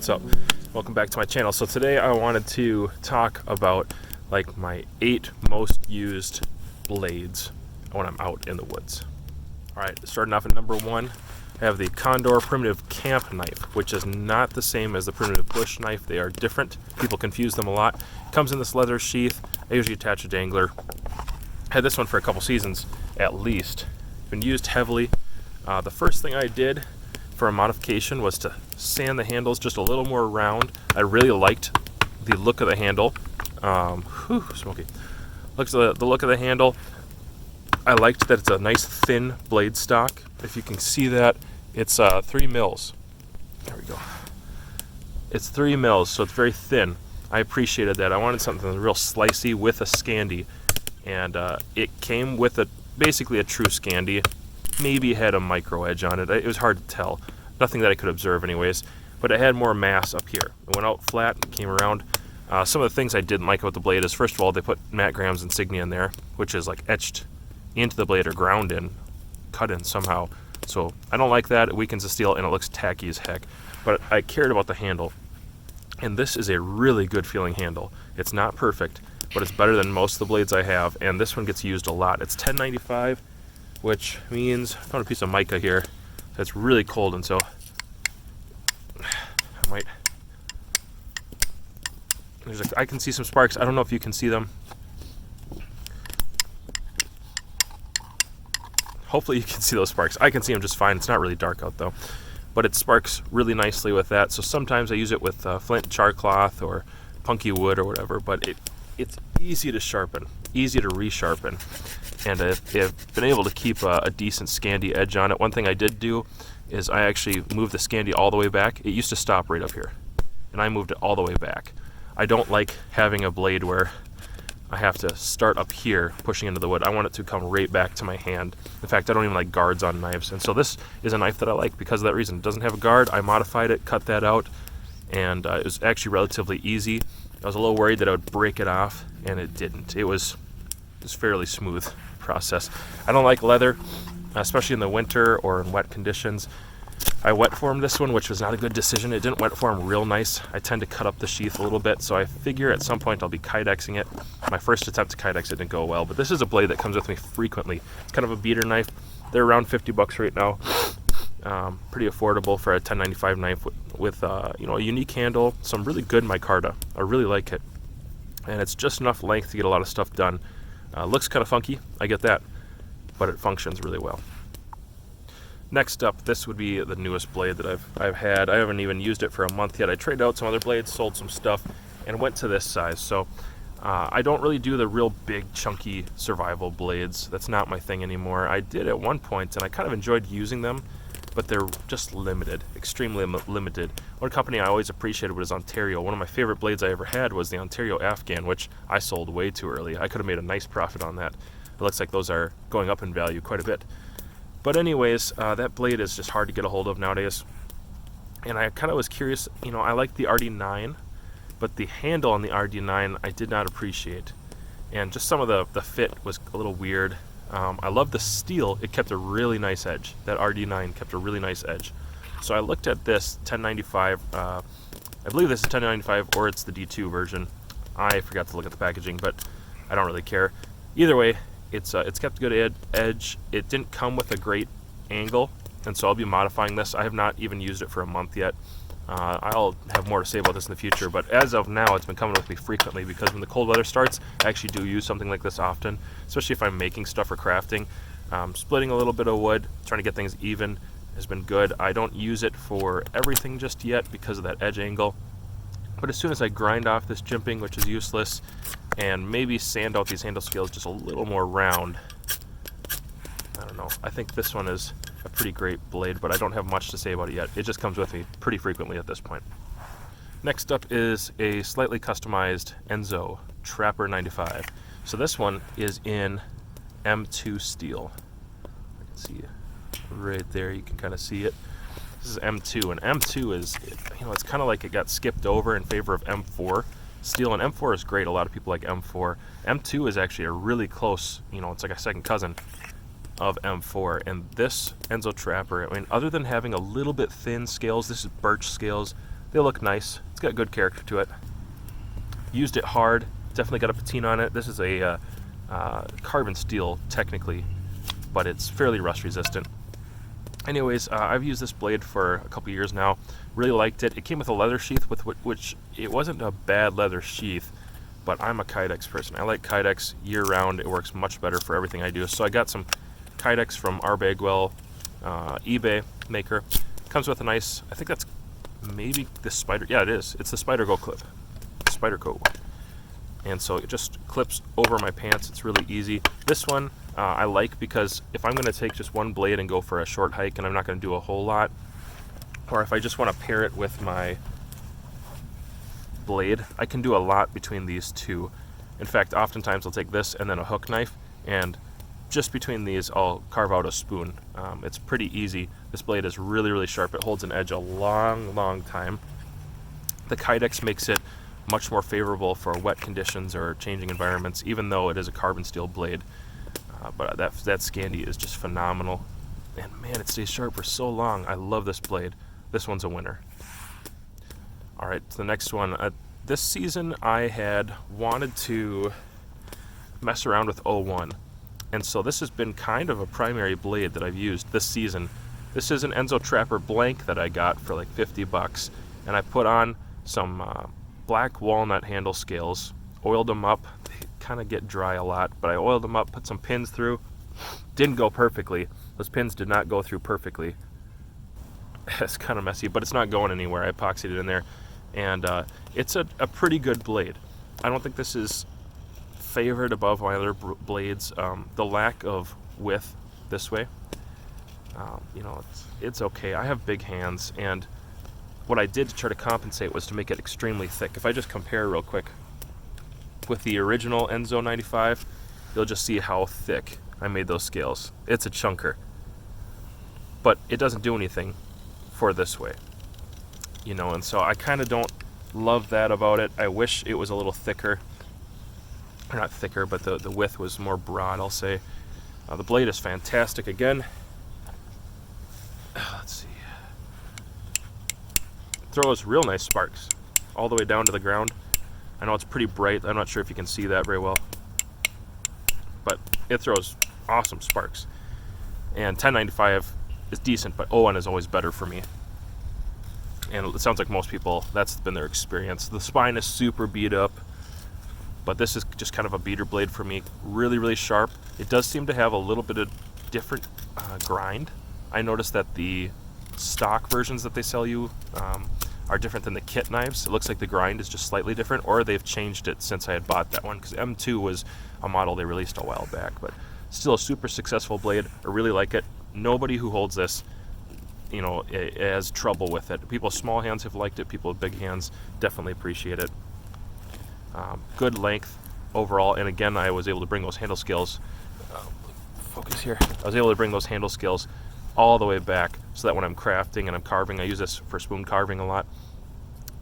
what's up? Welcome back to my channel. So today I wanted to talk about like my 8 most used blades when I'm out in the woods. Alright, starting off at number 1, I have the Condor primitive camp knife, which is not the same as the primitive bush knife. They are different. People confuse them a lot. Comes in this leather sheath. I usually attach a dangler. Had this one for a couple seasons at least. Been used heavily. The first thing I did for a modification was to sand the handles just a little more round. I really liked the look of the handle. Smoky. Looks the look of the handle. I liked that it's a nice thin blade stock. If you can see that, it's 3 mils. There we go. It's 3 mils, so it's very thin. I appreciated that. I wanted something real slicey with a Scandi, and it came with basically a true Scandi. Maybe had a micro edge on it. It was hard to tell. Nothing that I could observe anyways, but it had more mass up here. It went out flat and came around. Some of the things I didn't like about the blade is, first of all, they put Matt Graham's insignia in there, which is like etched into the blade or ground in, cut in somehow. So I don't like that. It weakens the steel and it looks tacky as heck. But I cared about the handle. And this is a really good feeling handle. It's not perfect, but it's better than most of the blades I have, and this one gets used a lot. It's $10.95, which means I found a piece of mica here that's really cold, and so I might. I can see some sparks. I don't know if you can see them. Hopefully you can see those sparks. I can see them just fine. It's not really dark out though, but it sparks really nicely with that. So sometimes I use it with flint char cloth or punky wood or whatever, but it's easy to sharpen, easy to resharpen, and I've been able to keep a decent Scandi edge on it. One thing I did do is I actually moved the Scandi all the way back. It used to stop right up here, and I moved it all the way back. I don't like having a blade where I have to start up here pushing into the wood. I want it to come right back to my hand. In fact, I don't even like guards on knives, and so this is a knife that I like because of that reason. It doesn't have a guard. I modified it, cut that out, and it was actually relatively easy. I was a little worried that I would break it off, and it didn't. It was fairly smooth process. I don't like leather, especially in the winter or in wet conditions. I wet formed this one, which was not a good decision. It didn't wet form real nice. I tend to cut up the sheath a little bit, so I figure at some point I'll be Kydexing it. My first attempt to Kydex it didn't go well, but this is a blade that comes with me frequently. It's kind of a beater knife. They're around $50 right now. Pretty affordable for a $10.95 knife with a unique handle, some really good micarta. I really like it, and it's just enough length to get a lot of stuff done. Looks kind of funky, I get that, but it functions really well. Next up, this would be the newest blade that I've had. I haven't even used it for a month yet. I traded out some other blades, sold some stuff, and went to this size. So I don't really do the real big, chunky survival blades. That's not my thing anymore. I did at one point, and I kind of enjoyed using them, but they're just limited, extremely limited. One company I always appreciated was Ontario. One of my favorite blades I ever had was the Ontario Afghan, which I sold way too early. I could have made a nice profit on that. It looks like those are going up in value quite a bit. But anyways, that blade is just hard to get a hold of nowadays. And I kind of was curious, I like the RD9, but the handle on the RD9 I did not appreciate. And just some of the fit was a little weird. I love the steel. It kept a really nice edge. That RD9 kept a really nice edge. So I looked at this $10.95. I believe this is $10.95, or it's the D2 version. I forgot to look at the packaging, but I don't really care. Either way, it's kept a good edge. It didn't come with a great angle, and so I'll be modifying this. I have not even used it for a month yet. I'll have more to say about this in the future, but as of now, it's been coming with me frequently because when the cold weather starts, I actually do use something like this often, especially if I'm making stuff for crafting. Splitting a little bit of wood, trying to get things even, has been good. I don't use it for everything just yet because of that edge angle, but as soon as I grind off this jimping, which is useless, and maybe sand out these handle scales just a little more round, I don't know. I think this one is a pretty great blade, but I don't have much to say about it yet. It just comes with me pretty frequently at this point. Next up is a slightly customized Enzo Trapper 95. So this one is in M2 steel. I can see right there, you can kind of see it. This is M2, and M2 is, it's kind of like it got skipped over in favor of M4 steel, and M4 is great. A lot of people like M4. M2 is actually a really close, it's like a second cousin of M4, and this Enzo Trapper, other than having a little bit thin scales, this is birch scales, They look nice. It's got good character to it. Used it hard. Definitely got a patina on it. This is a carbon steel technically, but it's fairly rust resistant. Anyways, I've used this blade for a couple years now. Really liked it. It came with a leather sheath, with which it wasn't a bad leather sheath, but I'm a Kydex person. I like Kydex year-round. It works much better for everything I do. So I got some Kydex from our Bagwell eBay maker. Comes with a nice, I think that's maybe the Spider, yeah it is. It's the Spyderco clip. Spyderco. And so it just clips over my pants. It's really easy. This one I like because if I'm going to take just one blade and go for a short hike and I'm not going to do a whole lot, or if I just want to pair it with my blade, I can do a lot between these two. In fact, oftentimes I'll take this and then a hook knife, and just between these I'll carve out a spoon. It's pretty easy. This blade is really, really sharp. It holds an edge a long, long time. The Kydex makes it much more favorable for wet conditions or changing environments, even though it is a carbon steel blade. But that Scandi is just phenomenal. And man, it stays sharp for so long. I love this blade. This one's a winner. All right, the next one. This season I had wanted to mess around with 01. And so this has been kind of a primary blade that I've used this season. This is an Enzo Trapper blank that I got for like 50 bucks. And I put on some black walnut handle scales, oiled them up. They kind of get dry a lot, but I oiled them up, put some pins through. Didn't go perfectly. Those pins did not go through perfectly. It's kind of messy, but it's not going anywhere. I epoxied it in there. And it's a pretty good blade. I don't think this is favored above my other blades. The lack of width this way, you know, it's okay. I have big hands, and what I did to try to compensate was to make it extremely thick. If I just compare real quick with the original Enzo 95, you'll just see how thick I made those scales. It's a chunker, but it doesn't do anything for this way, you know, and so I kind of don't love that about it. I wish it was a little thicker, or not thicker, but the width was more broad, I'll say. The blade is fantastic again. Let's see. Throws real nice sparks all the way down to the ground. I know it's pretty bright. I'm not sure if you can see that very well, but it throws awesome sparks. And 1095 is decent, but 01 is always better for me. And it sounds like most people, that's been their experience. The spine is super beat up, but this is just kind of a beater blade for me. Really, really sharp. It does seem to have a little bit of different grind. I noticed that the stock versions that they sell you are different than the kit knives. It looks like the grind is just slightly different, or they've changed it since I had bought that one, because M2 was a model they released a while back, but still a super successful blade. I really like it. Nobody who holds this, you know, has trouble with it. People with small hands have liked it. People with big hands definitely appreciate it. Good length overall, and again, I was able to bring those handle scales, focus here, I was able to bring those handle scales all the way back, so that when I'm crafting and I'm carving, I use this for spoon carving a lot.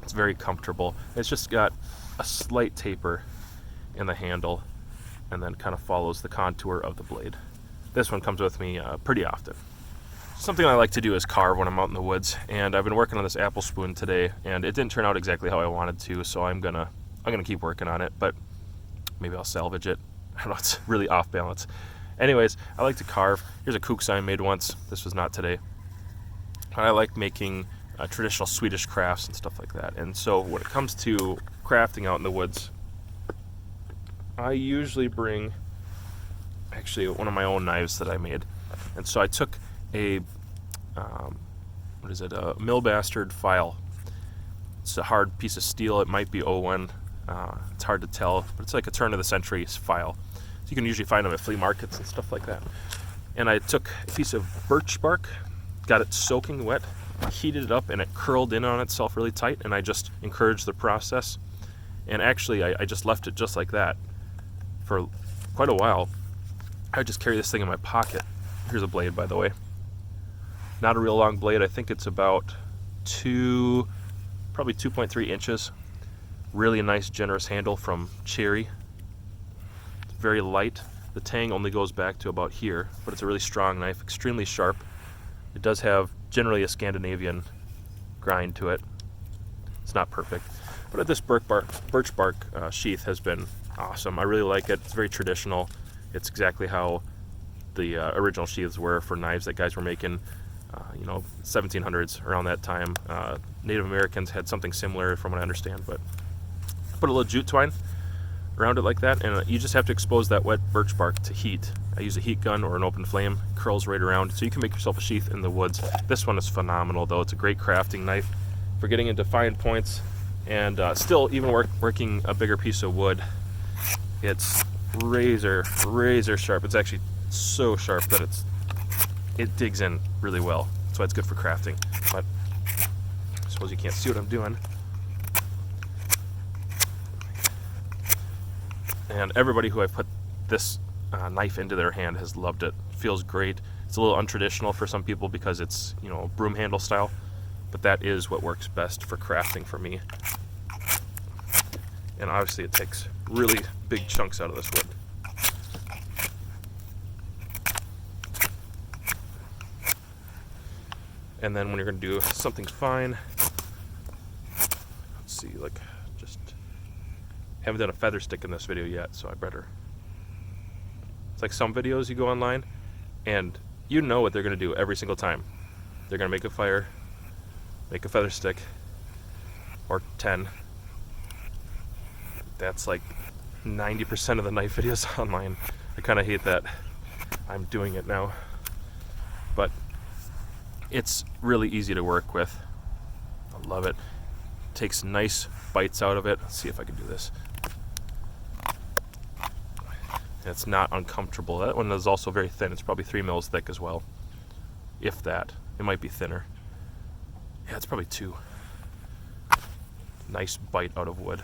It's very comfortable. It's just got a slight taper in the handle, and then kind of follows the contour of the blade. This one comes with me pretty often. Something I like to do is carve when I'm out in the woods, and I've been working on this apple spoon today, and it didn't turn out exactly how I wanted to, so I'm gonna keep working on it, but maybe I'll salvage it. I don't know, it's really off balance. Anyways, I like to carve. Here's a kooks I made once. This was not today. I like making traditional Swedish crafts and stuff like that. And so when it comes to crafting out in the woods, I usually bring actually one of my own knives that I made. And so I took a mill bastard file. It's a hard piece of steel. It might be 01. It's hard to tell, but it's like a turn of the century file. So you can usually find them at flea markets and stuff like that. And I took a piece of birch bark, got it soaking wet, heated it up, and it curled in on itself really tight, and I just encouraged the process. And actually, I just left it just like that for quite a while. I would just carry this thing in my pocket. Here's a blade, by the way. Not a real long blade. I think it's about probably 2.3 inches. Really nice, generous handle from Cherry. Very light. The tang only goes back to about here, but it's a really strong knife, extremely sharp. It does have generally a Scandinavian grind to it. It's not perfect. But this birch bark sheath has been awesome. I really like it. It's very traditional. It's exactly how the original sheaths were for knives that guys were making, 1700s, around that time. Native Americans had something similar from what I understand, but put a little jute twine around it like that, and you just have to expose that wet birch bark to heat. I use a heat gun or an open flame, curls right around, so you can make yourself a sheath in the woods. This one is phenomenal though. It's a great crafting knife for getting into fine points, and still, even working a bigger piece of wood, it's razor sharp. It's actually so sharp that it digs in really well. That's why it's good for crafting. But I suppose you can't see what I'm doing. And everybody who I've put this knife into their hand has loved it. Feels great. It's a little untraditional for some people because it's, broom handle style, but that is what works best for crafting for me. And obviously it takes really big chunks out of this wood. And then when you're going to do something fine, let's see, haven't done a feather stick in this video yet, so I better. It's like some videos you go online and you know what they're going to do every single time. They're going to make a fire, make a feather stick, or 10. That's like 90% of the knife videos online. I kind of hate that I'm doing it now. But it's really easy to work with. I love it. Takes nice bites out of it. Let's see if I can do this. It's not uncomfortable. That one is also very thin. It's probably 3 mils thick as well. If that. It might be thinner. Yeah, it's probably 2. Nice bite out of wood.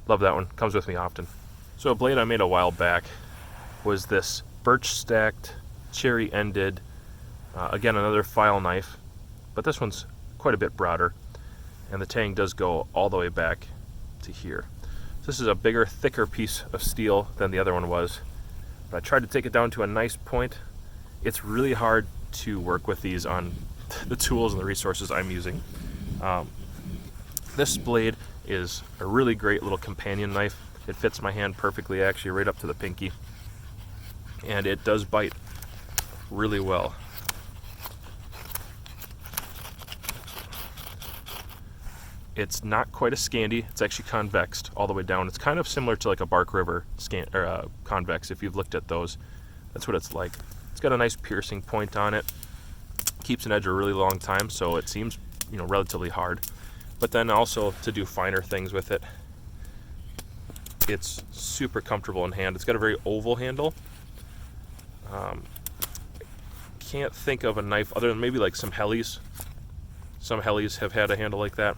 Love that one. Comes with me often. So a blade I made a while back was this birch stacked, cherry ended, again another file knife, but this one's quite a bit broader, and the tang does go all the way back to here. So this is a bigger, thicker piece of steel than the other one was, but I tried to take it down to a nice point. It's really hard to work with these on the tools and the resources I'm using. This blade is a really great little companion knife. It fits my hand perfectly, actually, right up to the pinky, and it does bite really well. It's not quite a Scandi. It's actually convexed all the way down. It's kind of similar to like a Bark River convex. If you've looked at those, that's what it's like. It's got a nice piercing point on it. Keeps an edge a really long time, so it seems relatively hard. But then also to do finer things with it, it's super comfortable in hand. It's got a very oval handle. Can't think of a knife other than maybe like some Hellies. Some Hellies have had a handle like that.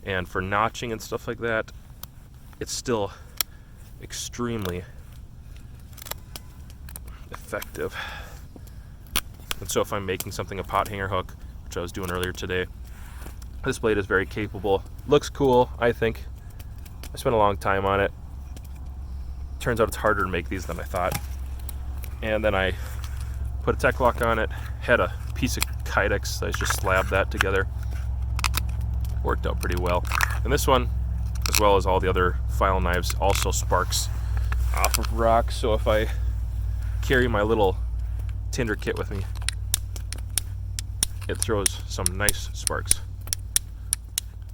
And for notching and stuff like that, it's still extremely effective. And so if I'm making something a pot hanger hook, which I was doing earlier today, this blade is very capable. Looks cool, I think. I spent a long time on it. Turns out it's harder to make these than I thought. And then I put a tech lock on it, had a piece of Kydex, so I just slabbed that together. Worked out pretty well. And this one, as well as all the other file knives, also sparks off of rock. So if I carry my little tinder kit with me, it throws some nice sparks.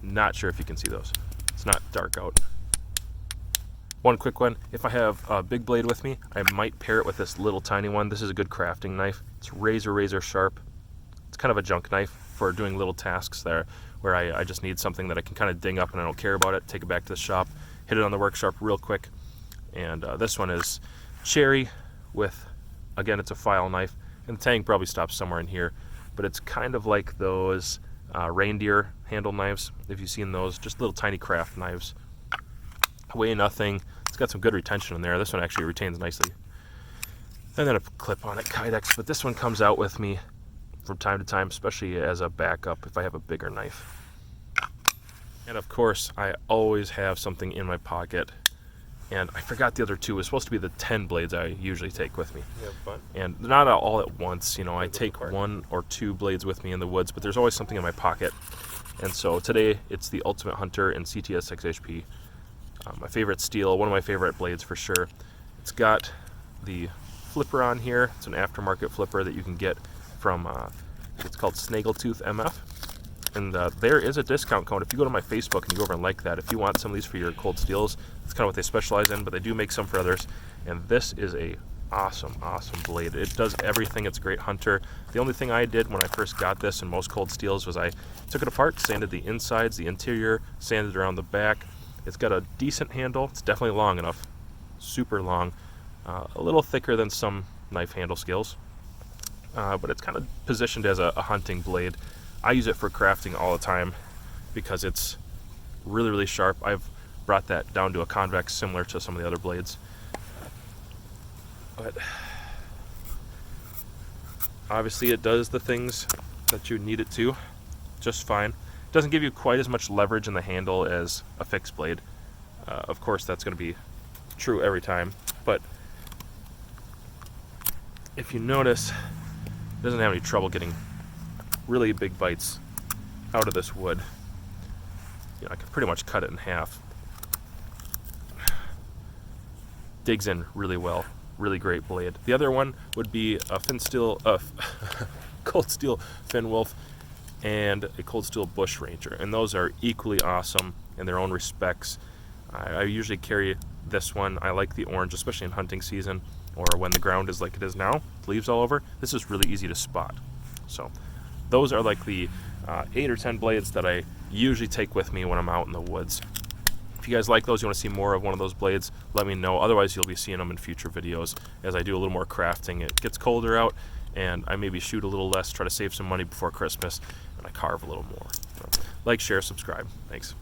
Not sure if you can see those. It's not dark out. One quick one, if I have a big blade with me, I might pair it with this little tiny one. This is a good crafting knife. It's razor sharp. It's kind of a junk knife for doing little tasks there, where I just need something that I can kind of ding up and I don't care about it, take it back to the shop, hit it on the workshop real quick. And this one is cherry with, again, it's a file knife, and the tang probably stops somewhere in here, but it's kind of like those reindeer handle knives, if you've seen those, just little tiny craft knives. Weigh nothing. It's got some good retention in there. This one actually retains nicely. And then a clip on it, Kydex, but this one comes out with me from time to time, especially as a backup if I have a bigger knife. And of course, I always have something in my pocket. And I forgot the other two. It was supposed to be the 10 blades I usually take with me. You have fun. And not all at once. I take 1 or 2 blades with me in the woods, but there's always something in my pocket. And so today it's the Ultimate Hunter in CTS 6HP. My favorite steel, one of my favorite blades for sure. It's got the flipper on here. It's an aftermarket flipper that you can get from, it's called Snaggletooth MF. And there is a discount code. If you go to my Facebook and you go over and like that, if you want some of these for your cold steels, that's kind of what they specialize in, but they do make some for others. And this is a awesome blade. It does everything. It's a great hunter. The only thing I did when I first got this in most cold steels was I took it apart, sanded the insides, the interior, sanded around the back. It's got a decent handle. It's definitely long enough, super long, a little thicker than some knife handle scales, but it's kind of positioned as a hunting blade. I use it for crafting all the time because it's really sharp. I've brought that down to a convex similar to some of the other blades. But obviously it does the things that you need it to just fine. It doesn't give you quite as much leverage in the handle as a fixed blade. Of course that's going to be true every time, but if you notice, it doesn't have any trouble getting really big bites out of this wood. You know, I can pretty much cut it in half. Digs in really well. Really great blade. The other one would be a cold steel Finn Wolf and a cold steel Bush Ranger, and those are equally awesome in their own respects. I usually carry this one. I like the orange, especially in hunting season or when the ground is like it is now, leaves all over. This is really easy to spot. So those are like the 8 or 10 blades that I usually take with me when I'm out in the woods. If you guys like those, you want to see more of one of those blades, let me know. Otherwise, you'll be seeing them in future videos as I do a little more crafting. It gets colder out, and I maybe shoot a little less, try to save some money before Christmas, and I carve a little more. So, like, share, subscribe. Thanks.